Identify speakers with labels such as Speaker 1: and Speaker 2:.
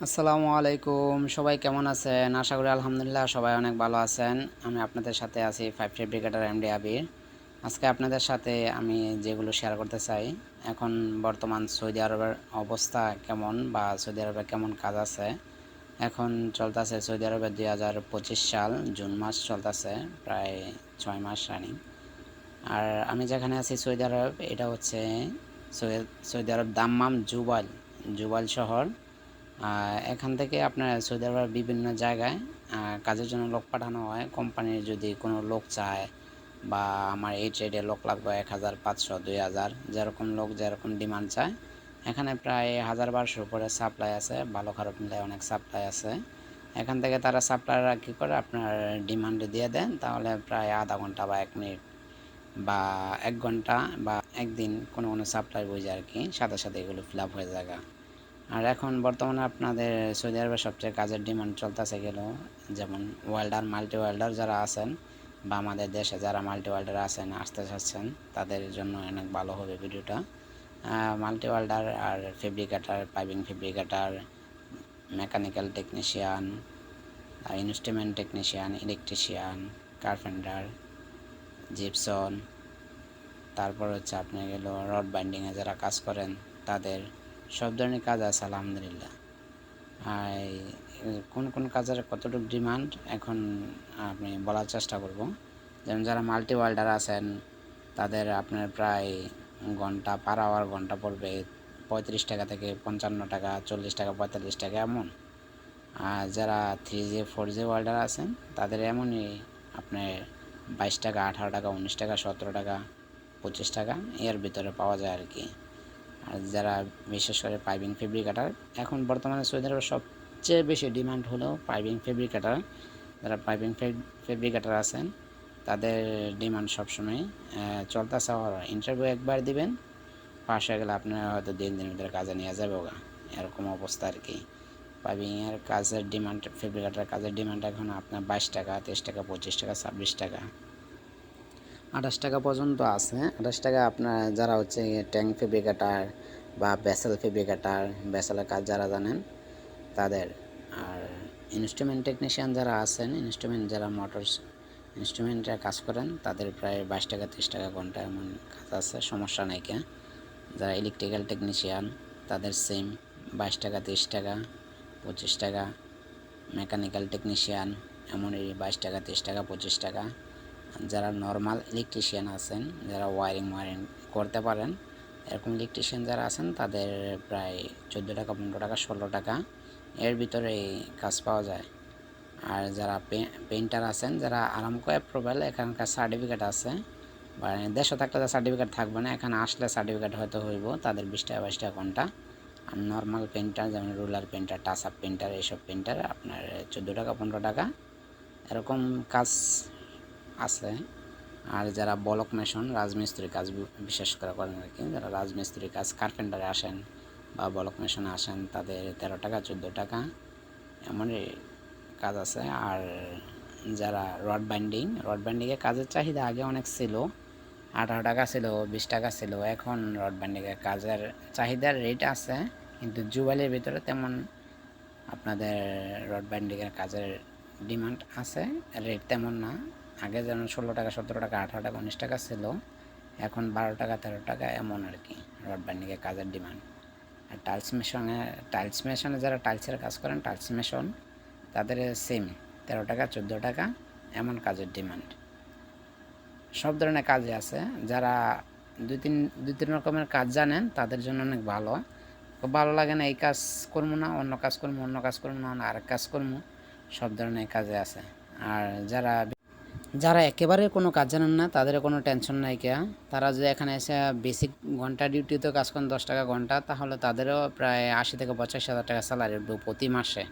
Speaker 1: আসসালামু আলাইকুম, সবাই কেমন আছেন? আশা করি আলহামদুলিল্লাহ সবাই অনেক ভালো আছেন। আমি আপনাদের সাথে আছি 5 ফেব্রিকেটার এমডি আবির। আজকে আপনাদের সাথে আমি যেগুলো শেয়ার করতে চাই, এখন বর্তমান সৌদি আরবের অবস্থা কেমন বা সৌদি আরবে কেমন কাজ আছে। এখন চলতেছে সৌদি আরবে 2025 সাল জুন মাস চলতেছে, প্রায় 6 মাস রানিং। আর আমি যেখানে আছি সৌদি আরব, এটা হচ্ছে সৌদি আরব দাম্মাম জুবাইল জুবাইল শহর। এখান থেকে আপনার সৌদি আরবের বিভিন্ন জায়গায় কাজের জন্য লোক পাঠানো হয়। কোম্পানির যদি কোনো লোক চায় বা আমার এই ট্রেডে লোক লাগবে 1500 2000, যেরকম লোক যেরকম ডিমান্ড চায়, এখানে প্রায় 1000-1200 উপরে সাপ্লাই আছে, ভালো খারাপ মিলে অনেক সাপ্লাই আছে। এখান থেকে তারা সাপ্লাইরা কী করে আপনার ডিমান্ডে দিয়ে দেন, তাহলে প্রায় আধা ঘন্টা বা 1 মিনিট বা 1 ঘন্টা বা একদিন কোনো কোনো সাপ্লাই বুঝে আর কি, সাথে সাথে এগুলো ফিল আপ হয়ে যায়। আর এখন বর্তমানে আপনাদের সৌদি আরবে সবচেয়ে কাজের ডিমান্ড চলতেছে গেল, যেমন ওয়েল্ডার, মাল্টি ওয়েল্ডার যারা আছেন বা আমাদের দেশে যারা মাল্টি ওয়েল্ডার আছেন, আসতে চাচ্ছেন, তাদের জন্য অনেক ভালো হবে ভিডিওটা। মাল্টি ওয়েল্ডার আর fabricator, piping fabricator, mechanical technician, instrument technician, electrician, carpenter, gypsum, তারপর হচ্ছে আপনি গেল রড বাইন্ডিংয়ে যারা কাজ করেন, তাদের সব ধরনের কাজ আছে আলহামদুলিল্লাহ। আর কোন কোন কাজের কতটুকু ডিমান্ড এখন আমি বলার চেষ্টা করব। যেমন যারা মাল্টি ওয়েল্ডার আছেন, তাদের আপনার প্রায় ঘন্টা পার আওয়ার ঘন্টা পড়বে 35 টাকা থেকে 55 টাকা, 40 টাকা, 45 টাকা এমন। আর যারা 3G 4G ওয়েল্ডার আছেন, তাদের এমনই আপনার 22 টাকা, 18 টাকা, 19 টাকা, 17 টাকা, 25 টাকা এর ভিতরে পাওয়া যায় আর কি। আর যারা বিশেষ করে পাইপিং ফেব্রিকেটার, এখন বর্তমানে সৌদি আরবে সবচেয়ে বেশি ডিমান্ড হলো পাইপিং ফেব্রিকেটার। যারা পাইপিং ফেব্রিকেটার আছেন, তাদের ডিমান্ড সবসময় চলতেছে। ইন্টারভিউ একবার দিবেন, পাশ হয়ে গেলে আপনার হয়তো 3 দিনের ভিতরে কাজে নিয়ে যাবে ওগা, এরকম অবস্থা আর কি। পাইপিংয়ের কাজের ডিমান্ড, ফেব্রিকেটার কাজের ডিমান্ড এখন আপনার 22 টাকা, 23 টাকা, 25 টাকা, 26 টাকা, 28 টাকা পর্যন্ত আছে। 28 টাকা আপনার যারা হচ্ছে ট্যাঙ্ক ফেব্রিকেটার বা ভেসেল ফেব্রিকেটার, ভেসেলের কাজ যারা জানেন তাদের। আর ইনস্ট্রুমেন্ট টেকনিশিয়ান যারা আছেন, ইনস্ট্রুমেন্ট যারা মোটরস ইনস্ট্রুমেন্টে কাজ করেন, তাদের প্রায় 22 টাকা, 30 টাকা ঘন্টা এমন কাজ আছে, সমস্যা নাই কে। যারা ইলেকট্রিক্যাল টেকনিশিয়ান, তাদের সেম 22 টাকা, 30 টাকা, 25 টাকা। মেকানিক্যাল টেকনিশিয়ান এমনই 22 টাকা, 30 টাকা, 25 টাকা। যারা নর্মাল ইলেকট্রিশিয়ান আছেন, যারা ওয়ারিং করতে পারেন, এরকম ইলেকট্রিশিয়ান যারা আছেন, তাদের প্রায় 14 টাকা, 15 টাকা, 16 টাকা এর ভিতরে কাজ পাওয়া যায়। আর যারা পেইন্টার আছেন, যারা আরামকো অ্যাপ্রুভাল, এখানকার সার্টিফিকেট আছে, বা দেশে থাকলে সার্টিফিকেট থাকবে না, এখানে আসলে সার্টিফিকেট হয়তো হইব, তাদের 20 টাকা, 22 টাকা ঘন্টা। আর নর্মাল পেইন্টার যেমন ruler painter, touch up painter, এইসব পেইন্টার আপনার 14 টাকা, 15 টাকা এরকম কাজ আছে। আর যারা বলক মেশন, রাজমিস্ত্রি কাজ বিশেষ করে করেন আর কি, যারা রাজমিস্ত্রি কাজ, কার্পেন্টারে আসেন বা বলক মেশনে আসেন, তাদের 13 টাকা, 14 টাকা এমনই কাজ আছে। আর যারা রড বাইন্ডিংয়ে কাজের চাহিদা আগে অনেক ছিল, 18 টাকা ছিল, 20 টাকা ছিল। এখন রড বাইন্ডিংয়ে কাজের চাহিদার রেট আছে, কিন্তু জুবাইলের ভিতরে তেমন আপনাদের রড বাইন্ডিংয়ের কাজের ডিমান্ড আছে, রেট তেমন না। আগে যেমন 16 টাকা, 17 টাকা, 18 টাকা, 19 টাকা ছিল, এখন 12 টাকা, 13 টাকা এমন আর কি রড বাইন্ডিংয়ের কাজের ডিমান্ড। আর টাইলস মেশনে যারা টাইলসের কাজ করেন, টাইলস মেশন, তাদের সেম 13 টাকা, 14 টাকা এমন কাজের ডিমান্ড। সব ধরনের কাজে আছে। যারা দুই তিন রকমের কাজ জানেন, তাদের জন্য অনেক ভালো। খুব ভালো লাগে না এই কাজ করবো না, অন্য কাজ করবো, অন্য কাজ করবো না, আরেক কাজ করবো, সব ধরনের কাজে আছে। আর যারা যারা একেবারে কোনো কাজ জানেন না, তাদের কোনো টেনশন নাই কে। তারা যদি এখানে এসে বেসিক ঘন্টা ডিউটিতে কাজ করেন 10 টাকা ঘন্টা, তাহলে তাদেরও প্রায় 80 থেকে 85 হাজার টাকা স্যালারি উঠবে প্রতি মাসে।